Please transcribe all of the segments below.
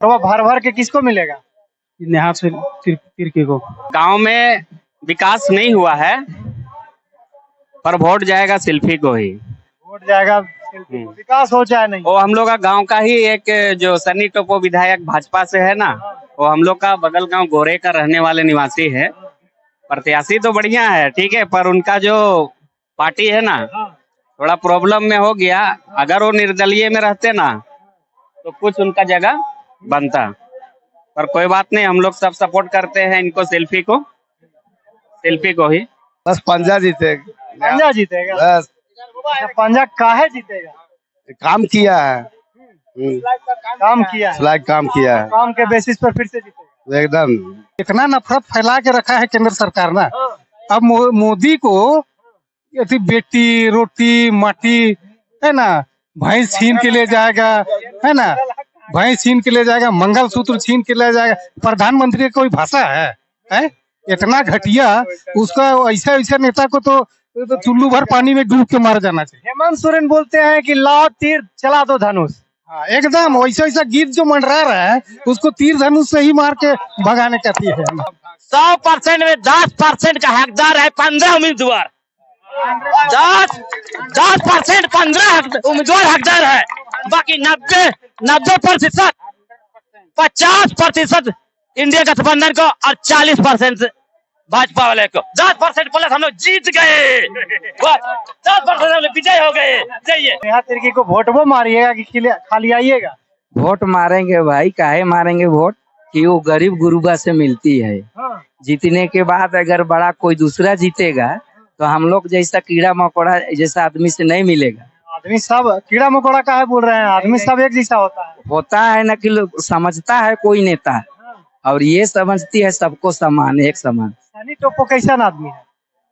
तो भर भर के किसको मिलेगा? नेहा तिर्की को। गांव में विकास नहीं हुआ है, पर वोट जाएगा सेल्फी को ही। वोट जाएगा सेल्फी को, विकास हो चाहे नहीं। वो हम लोग का गांव का ही एक जो सन्नी टोपो विधायक भाजपा से है ना, वो हम लोग का बगल गांव गोरे का रहने वाले निवासी है। प्रत्याशी तो बढ़िया है, ठीक है, पर उनका जो पार्टी है ना थोड़ा प्रॉब्लम में हो गया। अगर वो निर्दलीय में रहते ना तो कुछ उनका जगह बनता, पर कोई बात नहीं, हम लोग सब सपोर्ट करते हैं इनको, सेल्फी को ही। बस पंजा जीतेगा। पंजा जीतेगा बस। पंजा काहे जीतेगा? काम किया है, काम किया है, काम किया है, काम के बेसिस पर फिर से जीतेगा एकदम। इतना नफरत फैला के रखा है केंद्र सरकार ना। अब मोदी को ये बेटी रोटी माटी है ना, भैंस छीन के ले जाएगा, है ना, भैंस छीन के ले जाएगा, मंगलसूत्र छीन के ले जाएगा। प्रधानमंत्री की कोई भाषा है? इतना घटिया। उसका ऐसा ऐसा नेता को तो चुल्लू भर पानी में डूब के मार जाना चाहिए। हेमंत सोरेन बोलते हैं कि लाओ तीर चला दो धनुष। एकदम वैसा वैसा गीत जो मंडरा रहा है उसको तीर धनुष से ही मार के भगाने का है। 100% में 10% का हकदार है 15 उम्मीदवार। 10% 15 उम्मीदवार हकदार है, बाकी 90% 50% इंडिया गठबंधन को और 40% भाजपा वाले को। 10% प्लस हम लोग जीत गए, 10% हम लोग विजय हो गए। जाइए नेहा तिर्की को वोट वो मारिएगा कि खाली आइएगा? वोट मारेंगे भाई, काहे मारेंगे वोट कि वो गरीब गुरुबा से मिलती है। जीतने के बाद अगर बड़ा कोई दूसरा जीतेगा तो हम लोग जैसा कीड़ा मकोड़ा जैसा आदमी से नहीं मिलेगा। आदमी सब कीड़ा मकोड़ा काहे बोल रहे हैं? आदमी सब एक जैसा होता है ना कि समझता है कोई नेता, और ये समझती है सबको समान, एक समान। सनी टोपो कैसा आदमी है?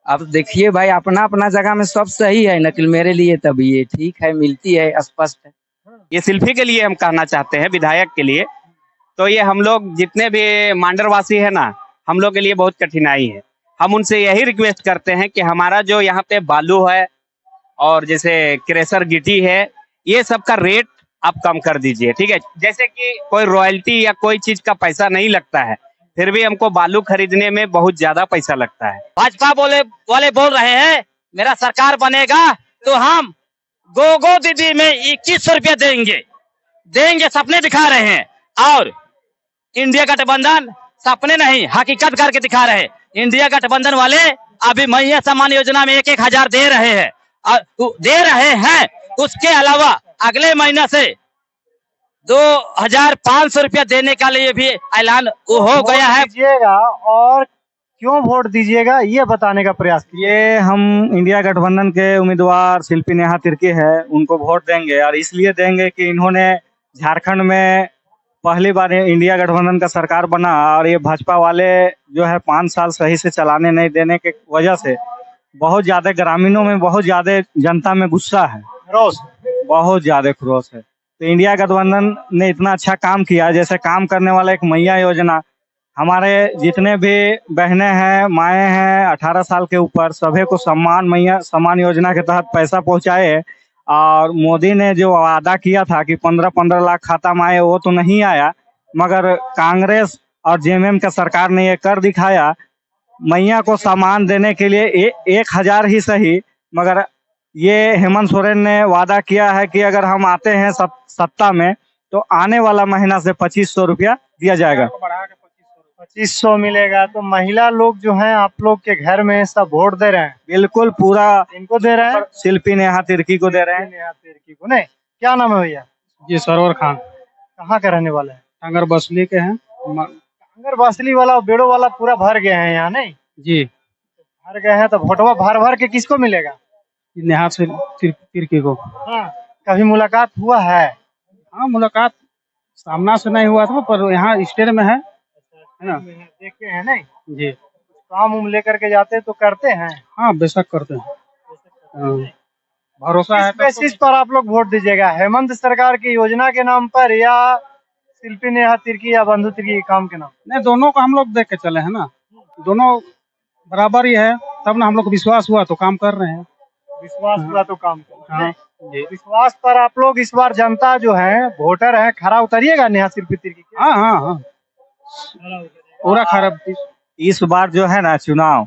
अब देखिए भाई, अपना अपना जगह में सब सही है, नकल मेरे लिए तब ये ठीक है, मिलती है, स्पष्ट है। ये सेल्फी के लिए हम कहना चाहते हैं, विधायक के लिए तो ये हम लोग जितने भी मांडरवासी है ना, हम लोग के लिए बहुत कठिनाई है। हम उनसे यही रिक्वेस्ट करते हैं कि हमारा जो यहाँ पे बालू है और जैसे क्रेशर गिट्टी है, ये सब का रेट आप कम कर दीजिए, ठीक है। जैसे कि कोई रॉयल्टी या कोई चीज का पैसा नहीं लगता है, फिर भी हमको बालू खरीदने में बहुत ज्यादा पैसा लगता है। भाजपा वाले बोल रहे हैं मेरा सरकार बनेगा तो हम गो दीदी में 2100 रुपया देंगे, सपने दिखा रहे हैं। और इंडिया गठबंधन सपने नहीं हकीकत करके दिखा रहे हैं। इंडिया गठबंधन वाले अभी महिला सम्मान योजना में 1,000 दे रहे हैं। उसके अलावा अगले महीने से 2,500 रुपया देने के लिए भी ऐलान हो गया है। दीजिएगा और क्यों वोट दीजिएगा ये बताने का प्रयास कीजिए। ये हम इंडिया गठबंधन के उम्मीदवार शिल्पी नेहा तिर्की है, उनको वोट देंगे, और इसलिए देंगे कि इन्होंने झारखंड में पहली बार इंडिया गठबंधन का सरकार बना, और ये भाजपा वाले जो है 5 साल सही से चलाने नहीं देने के वजह से बहुत ज्यादा ग्रामीणों में, बहुत ज्यादा जनता में गुस्सा है, रोष, बहुत ज्यादा क्रोध है। तो इंडिया गठबंधन ने इतना अच्छा काम किया, जैसे काम करने वाला एक मैया योजना, हमारे जितने भी बहनें हैं, माएँ हैं 18 साल के ऊपर, सभी को मैया सम्मान योजना के तहत पैसा पहुंचाए। और मोदी ने जो वादा किया था कि 15-15 लाख खाता में आए, वो तो नहीं आया, मगर कांग्रेस और जेएमएम का सरकार ने ये कर दिखाया। मैया को सामान देने के लिए 1,000 ही सही, मगर ये हेमंत सोरेन ने वादा किया है कि अगर हम आते हैं सत्ता में तो आने वाला महीना से 2500 रुपया दिया जाएगा। 2500 मिलेगा। तो महिला लोग जो हैं आप लोग के घर में सब वोट दे रहे हैं? बिल्कुल, पूरा इनको दे रहे हैं, शिल्पी नेहा तिर्की को दे रहे हैं। नेहा तिर्की को नहीं। क्या नाम है भैया? जी सरवर खान। कहाँ के रहने वाले हैं? टांगर बसली के हैं। टांगर बसली वाला बेड़ो वाला पूरा भर गए हैं यहाँ, नहीं जी भर गए हैं। तो वोटवा भर भर के किसको मिलेगा? नेहा तिर्की को। हाँ, कभी मुलाकात हुआ है? हाँ, मुलाकात सामना से नहीं हुआ था, पर यहाँ स्टेट में है ना, देखे हैं नहीं जी। काम लेकर के जाते तो करते हैं? हाँ, बेशक करते हैं। भरोसा है। किस बेसिस पर आप लोग वोट दीजिएगा? हेमंत सरकार की योजना के नाम पर या शिल्पी नेहा तिर्की या बंधु तिर्की के काम के नाम? नहीं, दोनों को हम लोग देख के चले हैं ना, दोनों बराबर ही है, तब ना हम लोग को विश्वास हुआ तो काम कर रहे हैं। विश्वास हुआ तो काम कर रहे हैं। हाँ। विश्वास पर आप लोग इस बार जनता जो है वोटर है खरा उतरिएगा नेहा शिल्पी तिर्की के? हाँ हाँ हाँ पूरा खराब। इस बार जो है ना चुनाव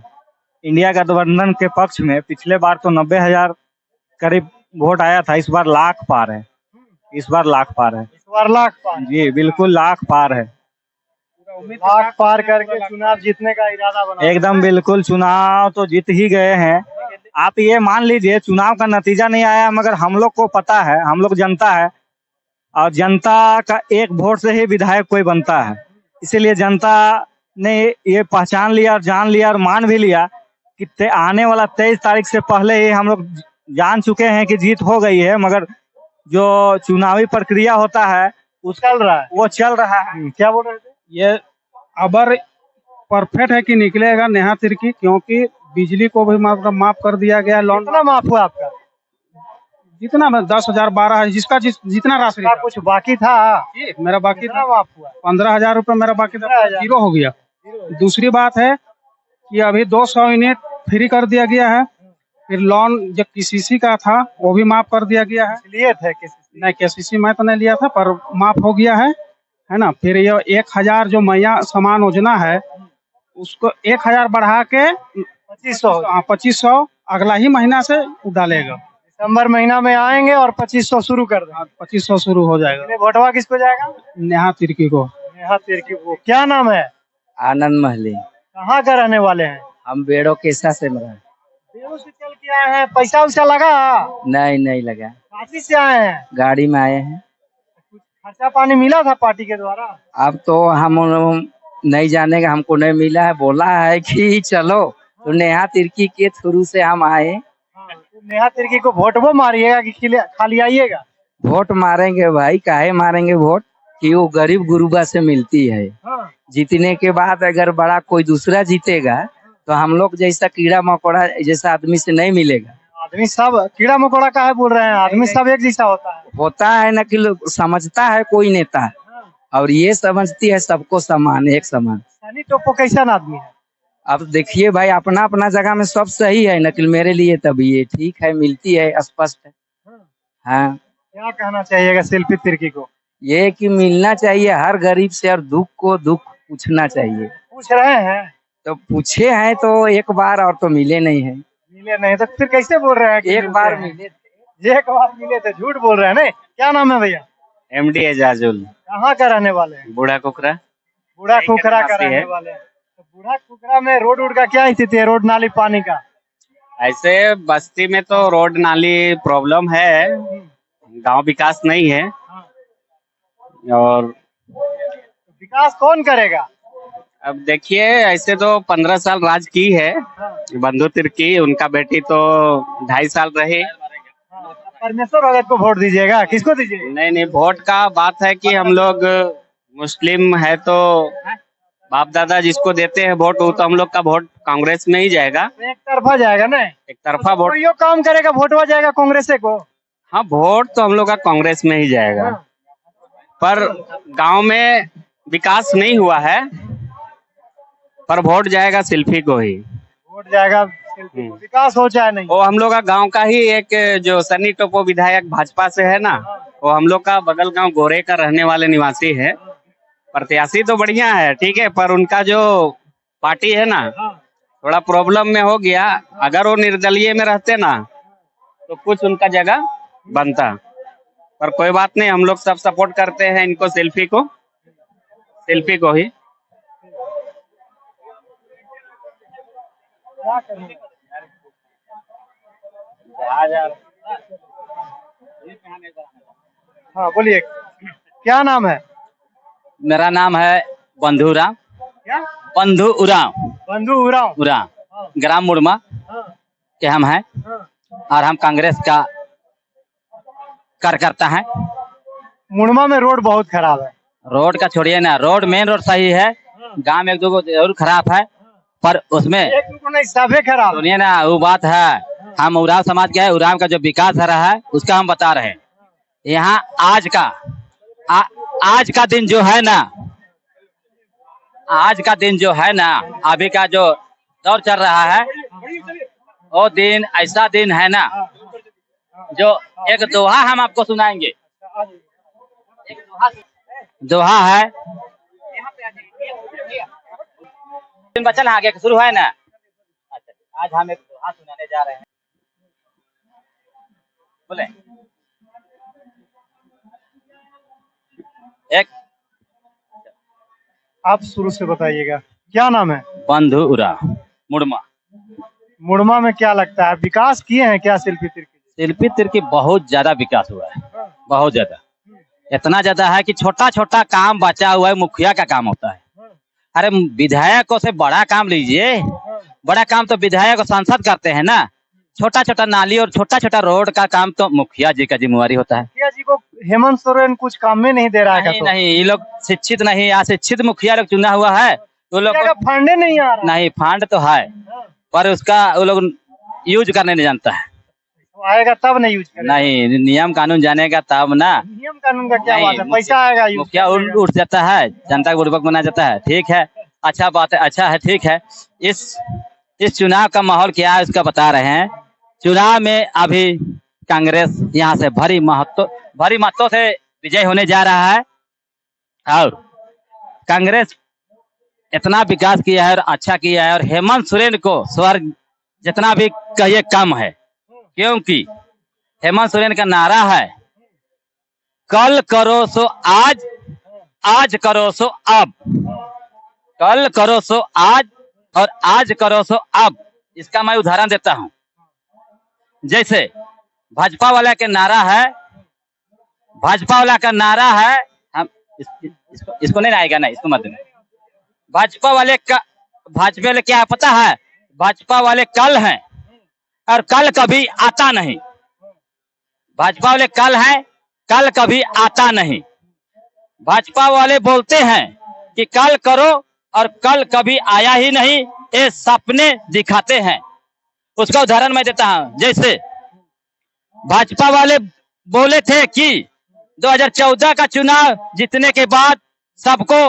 इंडिया गठबंधन के पक्ष में, पिछले बार तो 90,000 करीब वोट आया था, इस बार लाख पार है। इस बार लाख पार है। इस बार लाख पार, जी बिल्कुल लाख पार है। लाख पार करके चुनाव जीतने का इरादा बना। एकदम बिल्कुल, चुनाव तो जीत ही गए हैं। आप ये मान लीजिए चुनाव का नतीजा नहीं आया, मगर हम लोग को पता है, हम लोग जनता है, और जनता का एक वोट से ही विधायक कोई बनता है। इसीलिए जनता ने ये पहचान लिया और जान लिया और मान भी लिया कि आने वाला 23 तारीख से पहले ही हम लोग जान चुके हैं कि जीत हो गई है, मगर जो चुनावी प्रक्रिया होता है वो चल रहा है। वो चल रहा है। क्या बोल रहे थे? ये अबर परफेक्ट है कि निकलेगा नेहा तिर्की, क्योंकि बिजली को भी माफ कर दिया गया, लोन कितना माफ हुआ आपका? जितना 10,000 12,000 जिसका जितना राशि क्या कुछ बाकी था? मेरा बाकी कितना था माफ हुआ? 15,000 रुपये मेरा बाकी था, 15,000 जीरो हो गया। दूसरी बात है कि अभी 200 यूनिट फ्री कर दिया गया है। फिर लोन जो केसीसी का था वो भी माफ कर दिया गया है। लिए थे किसी? नहीं केसीसी मैं तो नहीं लिया था, पर माफ हो गया है ना। फिर ये 1,000 जो मैया समान योजना है उसको 1,000 बढ़ा के 2500 अगला ही महीना से डालेगा। दिसंबर महीना में आएंगे और 2500 शुरू कर देंगे। 2500 शुरू हो जाएगा। वोटवा किसको जाएगा? नेहा तिर्की को। नेहा तिर्की को। क्या नाम है? आनंद महली। कहाँ का रहने वाले हैं? हम बेड़ो केसा से मरा। बेड़ो से चल के आए हैं। पैसा उसा लगा? नहीं लगा। काशी से आए हैं? गाड़ी में आए हैं। कुछ खर्चा पानी मिला था पार्टी के द्वारा? अब तो हम नहीं जानेगा, हमको नहीं मिला है। बोला है कि चलो, तो नेहा तिर्की के थ्रू से हम आए। तो नेहा तिर्की को वोट वो मारिएगा कि खाली आइएगा? वोट मारेंगे भाई, काहे मारेंगे वोट, कि वो गरीब गुरुबा से मिलती है। जीतने के बाद अगर बड़ा कोई दूसरा जीतेगा तो हम लोग जैसा कीड़ा मकोड़ा जैसा आदमी से नहीं मिलेगा। आदमी सब कीड़ा मकोड़ा काहे बोल रहे हैं? आदमी सब एक जैसा होता है ना, कि लोग समझता है कोई नेता, और ये समझती है सबको समान, एक समान। सनी टोपो कैसा आदमी है? अब देखिए भाई, अपना अपना जगह में सब सही है, नकिल मेरे लिए तब ये ठीक है, मिलती है, स्पष्ट है। हाँ, क्या कहना चाहिएगा शिल्पी तिर्की को? ये कि मिलना चाहिए हर गरीब से, और दुख को दुख पूछना चाहिए। पूछ रहे हैं तो पूछे हैं तो एक बार, और तो मिले नहीं है। मिले नहीं तो फिर कैसे बोल रहे हैं कि एक बार मिले थे। एक बार मिले थे, झूठ बोल रहे हैं। नहीं, क्या नाम है भैया? MD एजाजुल। कहाँ का रहने वाले हैं? बूढ़ा कुकरा। बूढ़ा खुखरा का रहने वाले हैं। तो बूढ़ा खुखरा में रोड वोड का क्या स्थिति है? रोड नाली पानी का? ऐसे बस्ती में तो रोड नाली प्रॉब्लम है, गांव विकास नहीं है। और विकास कौन करेगा? अब देखिए, ऐसे तो 15 साल राज की है बंधु तिर्की, उनका बेटी तो 2.5 साल रही। परमेश्वर भगत को वोट दीजिएगा? किसको दीजिएगा? नहीं, वोट का बात है कि हम लोग मुस्लिम है तो बाप दादा जिसको देते हैं वोट, वो तो हम लोग का वोट कांग्रेस में ही जाएगा। एक तरफा जाएगा ना? एक तरफा वोट। यो काम करेगा, वोटवा जाएगा कांग्रेस को? हाँ, वोट तो हम लोग का कांग्रेस में ही जाएगा, पर गांव में विकास नहीं हुआ है, पर वोट जाएगा शिल्पी को ही। वोट जाएगा शिल्पी को। विकास हो चाहे नहीं, वो हम लोग का गांव का ही एक जो सनी टोपो विधायक भाजपा से है ना, वो हम लोग का बगल गांव गोरे का रहने वाले निवासी है। प्रत्याशी तो बढ़िया है, ठीक है, पर उनका जो पार्टी है ना थोड़ा प्रॉब्लम में हो गया। अगर वो निर्दलीय में रहते ना तो कुछ उनका जगह बनता, पर कोई बात नहीं, हम लोग सब सपोर्ट करते हैं इनको, शिल्पी को ही। हाँ बोलिए, क्या नाम है? मेरा नाम है बंधु उरांव। क्या? बंधु उरांव। बंधु उरांव। ग्राम मुड़मा के हम हैं, और हम कांग्रेस का कार्यकर्ता हैं। मुड़मा में रोड बहुत खराब है। रोड का छोड़िए ना, रोड मेन रोड सही है, गांव में एक दो जरूर खराब है, पर उसमें एक नहीं, सभी खराब। सुनिए ना, वो बात है, हम उरांव समाज के हैं, उरांव का जो विकास हो रहा है उसका हम बता रहे हैं। यहाँ आज का दिन जो है ना, आज का दिन जो है ना, अभी का जो दौर चल रहा है, वो दिन ऐसा दिन है ना जो एक दोहा हम आपको सुनाएंगे। एक दोहा है, दिन बचल है, आगे शुरू है ना। अच्छा, आज हम एक दोहा सुनाने जा रहे हैं। बोले एक आप शुरू से बताइएगा, क्या नाम है? बंधु उरा मुड़मा। मुड़मा में क्या लगता है, विकास किए हैं क्या शिल्पी तिर्की? शिल्पी तिर्की बहुत ज्यादा विकास हुआ है, बहुत ज्यादा, इतना ज्यादा है कि छोटा छोटा काम बचा हुआ है, मुखिया का काम होता है। अरे विधायकों से बड़ा काम लीजिए, बड़ा काम तो विधायक और सांसद करते हैं ना, छोटा छोटा नाली और छोटा छोटा रोड का काम तो मुखिया जी का जिम्मेवारी होता है। मुखिया जी को हेमंत सोरेन कुछ काम में नहीं दे रहा है? नहीं नहीं, ये लोग शिक्षित नहीं, अशिक्षित मुखिया लोग चुना हुआ है, वो लोग फंड नहीं आ रहा। नहीं, फंड तो है पर उसका वो लोग यूज करने नहीं जानता है। आएगा तब नहीं यूज करेगा। नहीं, नियम कानून जानेगा तब ना। नियम कानून का क्या नहीं, बात है, पैसा आएगा यूज मुखिया उठ जाता है, जनता को बुड़बक बना जाता है। ठीक है, अच्छा बात है, अच्छा है, ठीक है। इस चुनाव का माहौल क्या है उसका बता रहे हैं। चुनाव में अभी कांग्रेस यहाँ से भारी मतों से विजय होने जा रहा है और कांग्रेस इतना विकास किया है और अच्छा किया है, और हेमंत सोरेन को स्वर्ग जितना भी कहिए कम है, क्योंकि हेमंत सोरेन का नारा है कल करो सो आज, आज करो सो अब, कल करो सो आज और आज करो सो अब। इसका मैं उदाहरण देता हूं, जैसे भाजपा वाला के नारा है, भाजपा वाला का नारा है, हम इसको नहीं आएगा ना, इसको मत देना। भाजपा वाले क्या पता है, भाजपा वाले कल हैं और कल कभी आता नहीं। भाजपा वाले कल हैं, कल कभी आता नहीं। भाजपा वाले बोलते हैं कि कल करो और कल कभी आया ही नहीं, ये सपने दिखाते हैं। उसका उदाहरण मैं देता हूं, जैसे भाजपा वाले बोले थे कि 2014 का चुनाव जीतने के बाद सबको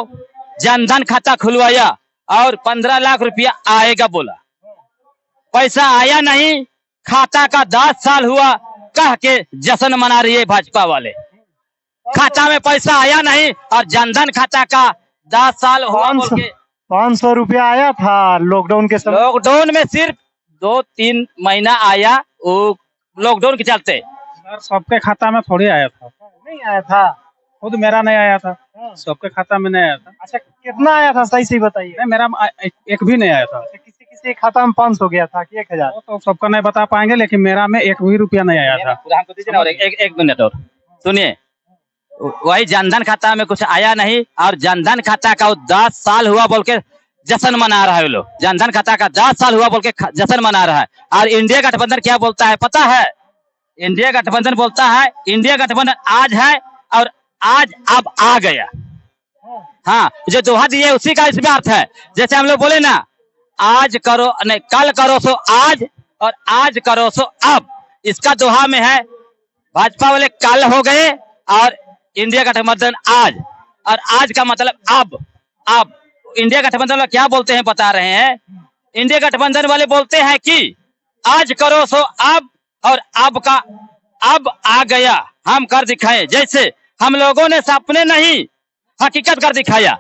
जनधन खाता खुलवाया और 15 लाख रुपया आएगा बोला, पैसा आया नहीं, खाता का 10 साल हुआ कह के जश्न मना रही है भाजपा वाले। खाता में पैसा आया नहीं और जनधन खाता का 10 साल हुआ बोल के 500 रुपया आया था लॉकडाउन के समय। लॉकडाउन में सिर्फ 2-3 महीना आया, वो लॉकडाउन के चलते। सर सबके खाता में थोड़ी आया था, नहीं आया था, खुद मेरा नहीं आया था, सबके खाता में नहीं आया था। अच्छा कितना आया था सही से बताइए। नहीं, मेरा एक भी नहीं आया था। किसी के खाता में 500 गया था कि 1000? वो तो सबका नहीं बता पाएंगे, लेकिन मेरा में एक भी रुपया नहीं आया था। हमको दीजिए ना, और एक मिनट और सुनिए। वही जनधन खाता में कुछ आया नहीं और जनधन खाता का 10 साल हुआ बोल के जश्न मना रहा है। लोग जनधन खाता का 10 साल हुआ बोल के जश्न मना रहा है। और इंडिया गठबंधन क्या बोलता है पता है? इंडिया गठबंधन बोलता है इंडिया गठबंधन आज है और आज अब आ गया। हाँ, जो दोहा दिए उसी का इसमें अर्थ है। जैसे हम लोग बोले ना, आज करो नहीं, कल करो सो आज और आज करो सो अब। इसका दोहा में है भाजपा वाले कल हो गए और इंडिया गठबंधन आज, और आज का मतलब अब। इंडिया गठबंधन वाले क्या बोलते हैं बता रहे हैं। इंडिया गठबंधन वाले बोलते हैं कि आज करो सो अब और अब का अब आ गया, हम कर दिखाए। जैसे हम लोगों ने सपने नहीं हकीकत कर दिखाया।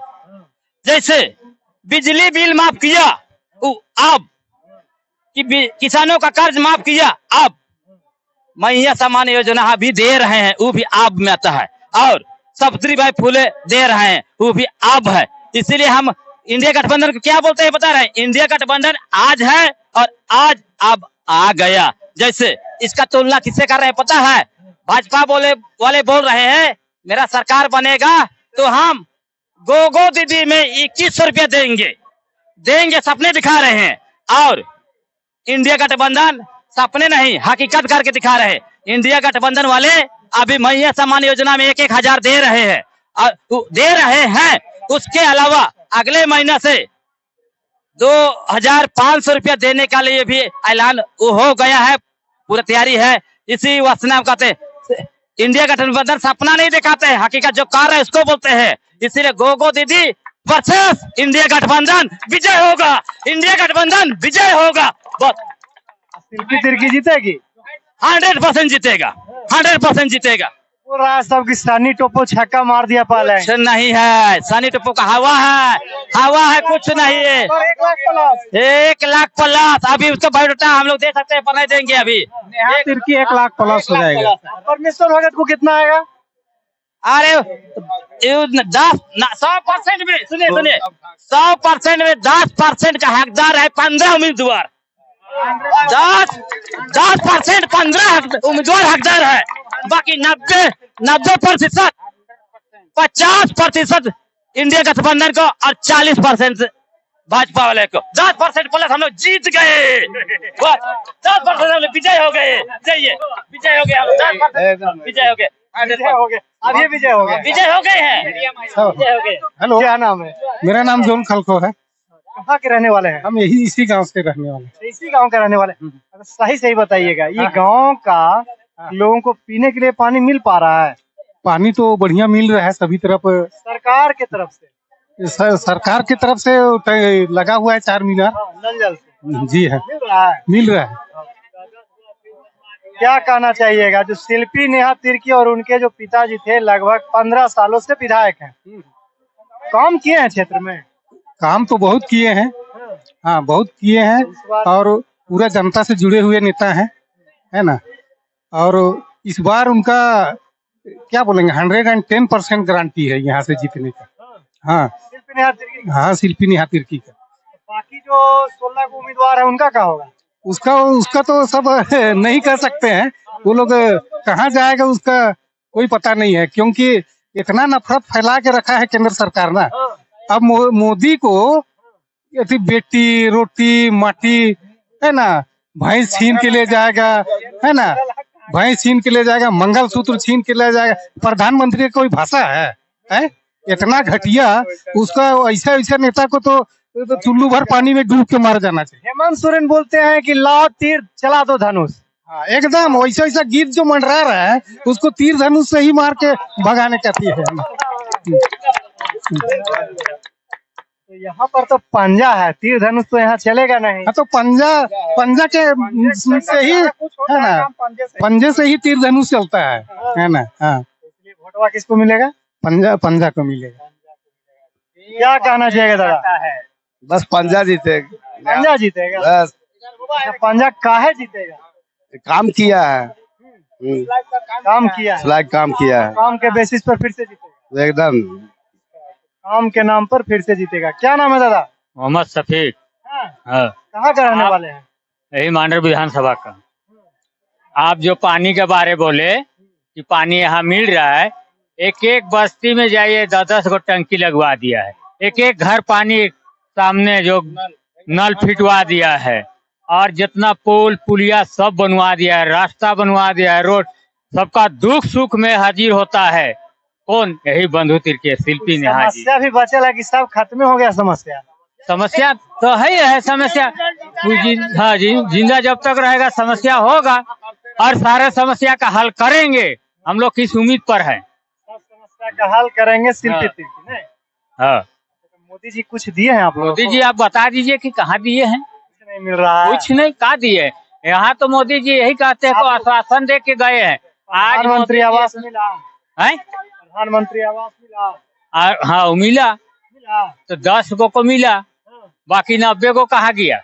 जैसे बिजली बिल माफ किया अब, कि किसानों का कर्ज माफ किया अब, महिला सम्मान योजना भी दे रहे हैं, वो भी अब में आता है। और सावित्रीबाई फुले दे रहे हैं, वो भी अब है। इसीलिए हम इंडिया गठबंधन को क्या बोलते हैं बता रहे हैं, इंडिया गठबंधन आज है और आज अब आ गया। जैसे इसका तुलना किससे कर रहे हैं पता है? भाजपा वाले बोल रहे हैं मेरा सरकार बनेगा तो हम गोगो दीदी में 2100 रुपया देंगे, सपने दिखा रहे हैं। और इंडिया गठबंधन सपने नहीं हकीकत करके दिखा रहे हैं। इंडिया गठबंधन वाले अभी महिला सम्मान योजना में 1-1 दे रहे हैं और दे रहे हैं। उसके अलावा अगले महीने से 2500 रुपया देने के लिए भी ऐलान हो गया है, पूरी तैयारी है। इसी वासना कहते इंडिया गठबंधन सपना नहीं दिखाते हैं, हकीकत जो कर रहे हैं उसको बोलते हैं। इसीलिए गोगो दीदी वर्सेस इंडिया गठबंधन विजय होगा, इंडिया गठबंधन विजय होगा। शिल्पी तिर्की जीतेगी? 100% जीतेगा, 100% जीतेगा। बोल रहा है सब कि सनी टोपो छक्का मार दिया पहले। कुछ नहीं है, सनी टप्पू का हवा है, हवा है, कुछ नहीं है। और 1 लाख प्लस 1 लाख प्लस अभी उसका बायोडाटा हम लोग दे सकते हैं पर नहीं देंगे अभी। नेहा तिर्की 1 लाख प्लस हो जाएगा। परमेश्वर भगत को कितना आएगा? अरे 100% में सुनिए 100% में 10% का हकदार है 15 उम्मीदवार। 10% 15 उम्मीदवार हकदार है, बाकी 90% 50% इंडिया गठबंधन को और 40% भाजपा वाले को। 10% प्लस हम लोग जीत गए, 10% हम लोग विजय हो गए। विजय हो गए हम लोग, 10% विजय हो गए, अब ये विजय हो गया। विजय हो गए हैं, विजय हो गए। हेलो, क्या नाम है? मेरा नाम जोन खलखो है। कहाँ के रहने वाले हैं? हम यही इसी गांव से रहने वाले हैं। इसी गांव के रहने वाले। सही सही बताइएगा, ये गांव का लोगों को पीने के लिए पानी मिल पा रहा है? पानी तो बढ़िया मिल रहा है सभी तरफ। सरकार की तरफ से? सरकार की तरफ से लगा हुआ है 4 मीटर। नल जल से जी है, मिल रहा है। मिल रहा है। क्या कहना चाहिएगा, जो शिल्पी नेहा तिर्की और उनके जो पिताजी थे लगभग 15 सालों से विधायक हैं, काम किए हैं क्षेत्र में? काम तो बहुत किए हैं, हाँ बहुत किए हैं, और पूरा जनता से जुड़े हुए नेता हैं, है ना। और इस बार उनका क्या बोलेंगे 110% गारंटी है यहाँ से जीतने का। हाँ शिल्पी नेहा तिर्की। हाँ, शिल्पी नेहा तिर्की का। बाकी जो 16 को उम्मीदवार है उनका क्या होगा? उसका तो सब नहीं कह सकते हैं, वो लोग कहाँ जाएगा उसका कोई पता नहीं है, क्योंकि इतना नफरत फैला के रखा है केंद्र सरकार ना। अब मोदी को यदि बेटी रोटी माटी है ना, भैंस छीन के ले जाएगा, है ना, भैंस छीन के ले जाएगा, मंगलसूत्र छीन के ले जाएगा। प्रधानमंत्री की कोई भाषा है? इतना घटिया उसका ऐसा नेता को तो चुल्लू भर पानी में डूब के मार जाना चाहिए। हेमंत सोरेन बोलते हैं कि लाओ तीर चला दो धनुष। हाँ, एकदम वैसा गीत जो मंडरा रहा है उसको तीर धनुष से ही मार के भगाने का है। तो यहाँ पर तो पंजा है, तीर धनुष तो यहाँ चलेगा नहीं। हाँ, तो पंजा के से ही है ना, पंजे से ही तीर धनुष चलता है ना। हाँ, इसलिए वोटवा किसको मिलेगा? पंजा को मिलेगा। क्या कहना चाहिए दादा? बस पंजा जीतेगा। पंजा जीतेगा? बस पंजा काहे जीतेगा? काम किया है, काम किया है, लायक काम किया है, काम के बेसिस पर फिर से जीतेगा। एकदम काम के नाम पर फिर से जीतेगा। क्या नाम है दादा? मोहम्मद शफीक। हाँ, कहाँ का रहने वाले हैं? यही मांडर विधानसभा का। आप जो पानी के बारे बोले कि पानी यहाँ मिल रहा है, एक बस्ती में जाइए 10 गो टंकी लगवा दिया है, एक घर पानी सामने जो नल फिटवा दिया है, और जितना पुल पुलिया सब बनवा दिया है, रास्ता बनवा दिया है, रोड, सबका दुख सुख में हाजिर होता है कौन? यही बंधु तिर्की शिल्पी नेहा जी। समस्या भी बचल है कि सब खत्म हो गया? समस्या तो है समस्या। हाँ जी, जिंदा जब तक रहेगा समस्या होगा, और सारे समस्या का हल करेंगे हम लोग किस उम्मीद पर है? समस्या का हल करेंगे शिल्पी तिर्की। नहीं, हाँ, मोदी जी कुछ दिए हैं आप लोगों मोदी को? जी आप बता दीजिए कि कहाँ दिए हैं? कुछ नहीं मिल रहा है। कुछ नहीं, कहाँ दिए? यहाँ तो मोदी जी यही कहते हैं, को आश्वासन दे के गए हैं। आज प्रधानमंत्री आवास मिला है, प्रधानमंत्री आवास मिला? हाँ मिला, तो 10 को मिला, बाकी 90 को कहाँ गया?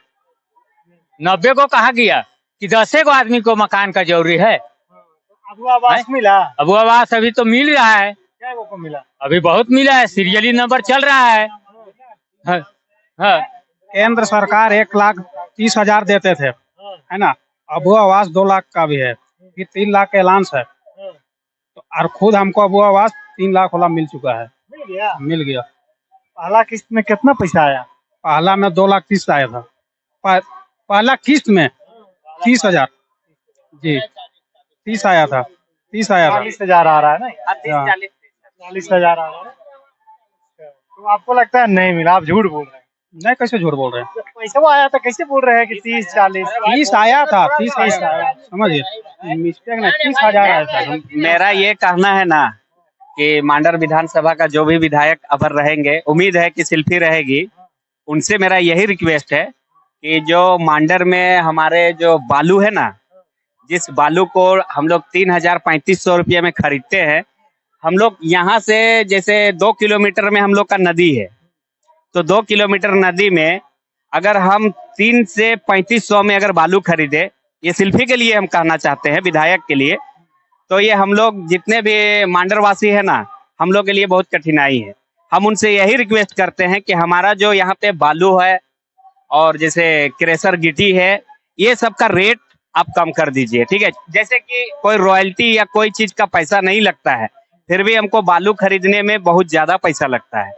90 को कहाँ गया कि 10 को आदमी को मकान का जरूरी है? अब आवास मिला? अब आवास अभी तो मिल रहा है, क्या को मिला? अभी बहुत मिला है, सीरियली नंबर चल रहा है। हाँ, हाँ, केंद्र सरकार 1,30,000 देते थे, है ना, अब वो आवास 2 लाख का भी है, फिर 3 लाख का ऐलान है, तो और खुद हमको अब वो आवास 3 लाख वाला मिल चुका है। मिल गया। पहला किस्त में कितना पैसा आया? पहला में 2,30,000 आया था। पहला किस्त में 30,000 जी, 30 आया था, 30 आया था। 40,000 आ रहा है ना? 40,000 आ रहा है। तो आपको लगता है नहीं मिला? आप झूठ बोल रहे हैं। नहीं, कैसे झूठ बोल रहे हैं? पैसा वो आया था, कैसे बोल रहे हैं कि 30-40? 30 आया था, 30 आया, समझिए मिस्टेक नहीं, 30,000 आया था। मेरा ये कहना है ना कि मांडर विधानसभा का जो भी विधायक अबर रहेंगे, उम्मीद है कि शिल्पी रहेगी, उनसे मेरा यही रिक्वेस्ट है कि जो मांडर में हमारे जो बालू है ना, जिस बालू को हम लोग 3,000-3,500 रुपये में खरीदते हैं, हम लोग यहाँ से जैसे 2 किलोमीटर में हम लोग का नदी है, तो 2 किलोमीटर नदी में अगर हम 3 से 3,500 में अगर बालू खरीदे, ये शिल्पी के लिए हम कहना चाहते हैं, विधायक के लिए, तो ये हम लोग जितने भी मांडरवासी है ना, हम लोग के लिए बहुत कठिनाई है। हम उनसे यही रिक्वेस्ट करते हैं कि हमारा जो यहाँ पे बालू है और जैसे क्रेशर गिट्टी है, ये सब का रेट आप कम कर दीजिए, ठीक है। जैसे कि कोई रॉयल्टी या कोई चीज का पैसा नहीं लगता है, फिर भी हमको बालू खरीदने में बहुत ज्यादा पैसा लगता है।